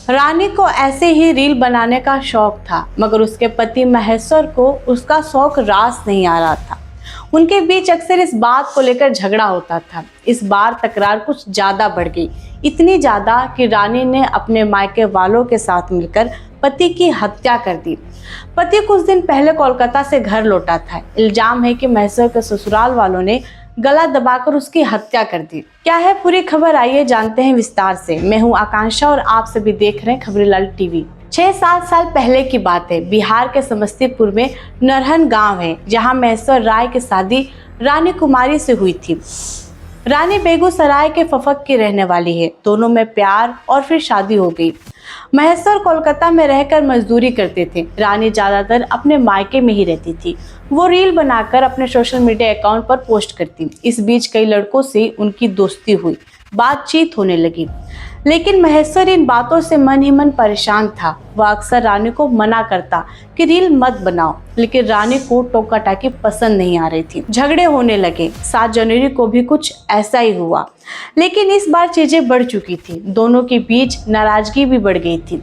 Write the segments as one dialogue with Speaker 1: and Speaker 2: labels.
Speaker 1: रानी को ऐसे ही रील बनाने का शौक था, मगर उसके पति महेश्वर को उसका शौक रास नहीं आ रहा था। उनके बीच अक्सर इस बात को लेकर झगड़ा होता था। इस बार तकरार कुछ ज्यादा बढ़ गई, इतनी ज्यादा कि रानी ने अपने मायके वालों के साथ मिलकर पति की हत्या कर दी। पति कुछ दिन पहले कोलकाता से घर लौटा था। इल्जाम है कि महेश्वर के ससुराल वालों ने गला दबाकर उसकी हत्या कर दी। क्या है पूरी खबर, आइए जानते हैं विस्तार से। मैं हूं आकांक्षा और आप सभी देख रहे हैं खबरीलाल टीवी। 6-7 साल पहले की बात है। बिहार के समस्तीपुर में नरहन गांव है, जहां महेश्वर राय की शादी रानी कुमारी से हुई थी। रानी बेगूसराय के फफक की रहने वाली है। दोनों में प्यार और फिर शादी हो गई। महेश्वर कोलकाता में रहकर मजदूरी करते थे। रानी ज्यादातर अपने मायके में ही रहती थी। वो रील बनाकर अपने सोशल मीडिया अकाउंट पर पोस्ट करती। इस बीच कई लड़कों से उनकी दोस्ती हुई, बातचीत होने लगी, लेकिन महेश्वर इन बातों से मन ही मन परेशान था। वह अक्सर रानी को मना करता कि रील मत बनाओ, लेकिन रानी को टोका टाकी पसंद नहीं आ रही थी। झगड़े होने लगे। 7 जनवरी को भी कुछ ऐसा ही हुआ, लेकिन इस बार चीजें बढ़ चुकी थी। दोनों के बीच नाराजगी भी बढ़ गई थी।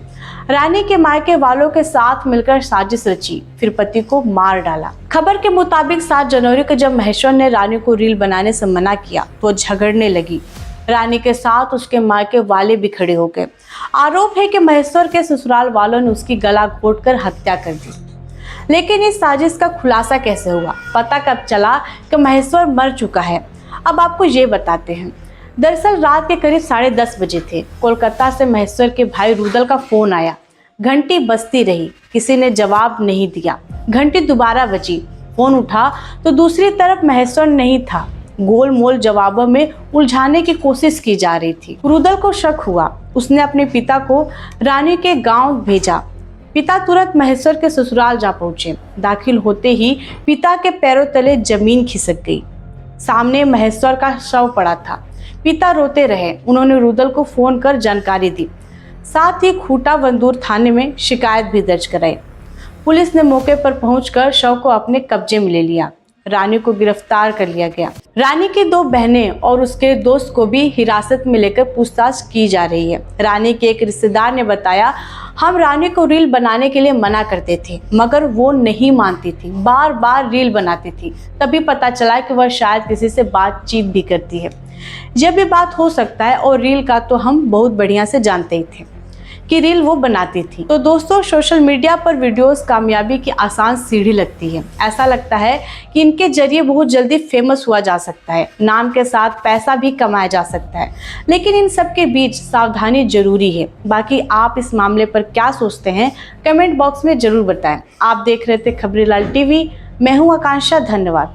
Speaker 1: रानी के मायके वालों के साथ मिलकर साजिश रची, फिर पति को मार डाला। खबर के मुताबिक 7 जनवरी को जब महेश्वर ने रानी को रील बनाने से मना किया तो झगड़ने लगी। रानी के साथ उसके मायके वाले भी खड़े हो गए। आरोप है कि महेश्वर के ससुराल वालों ने उसकी गला घोंटकर हत्या कर दी। लेकिन इस साजिश का खुलासा कैसे हुआ, पता कब चला कि महेश्वर मर चुका है, अब आपको ये बताते हैं। दरअसल रात के करीब 10:30 बजे थे। कोलकाता से महेश्वर के भाई रुदल का फोन आया। घंटी बजती रही, किसी ने जवाब नहीं दिया। घंटी दोबारा बजी, फोन उठा तो दूसरी तरफ महेश्वर नहीं था। गोल मोल जवाबों में उलझाने की कोशिश की जा रही थी। रुदल को शक हुआ। उसने अपने पिता को रानी के गांव भेजा। पिता तुरंत महेश्वर के ससुराल जा पहुंचे। दाखिल होते ही पिता के पैरों तले जमीन खिसक गई। सामने महेश्वर का शव पड़ा था। पिता रोते रहे। उन्होंने रुदल को फोन कर जानकारी दी, साथ ही खूटा बंदूर थाने में शिकायत भी दर्ज कराई। पुलिस ने मौके पर पहुंचकर शव को अपने कब्जे में ले लिया। रानी को गिरफ्तार कर लिया गया। रानी की 2 बहनें और उसके दोस्त को भी हिरासत में लेकर पूछताछ की जा रही है। रानी के एक रिश्तेदार ने बताया, हम रानी को रील बनाने के लिए मना करते थे, मगर वो नहीं मानती थी, बार बार रील बनाती थी। तभी पता चला कि वह शायद किसी से बातचीत भी करती है। यह भी बात हो सकता है, और रील का तो हम बहुत बढ़िया से जानते ही थे कि रील वो बनाती थी। तो दोस्तों, सोशल मीडिया पर वीडियोस कामयाबी की आसान सीढ़ी लगती है। ऐसा लगता है कि इनके जरिए बहुत जल्दी फेमस हुआ जा सकता है, नाम के साथ पैसा भी कमाया जा सकता है, लेकिन इन सब के बीच सावधानी जरूरी है। बाकी आप इस मामले पर क्या सोचते हैं, कमेंट बॉक्स में जरूर बताएं। आप देख रहे थे खबरीलाल टीवी। मैं हूँ आकांक्षा। धन्यवाद।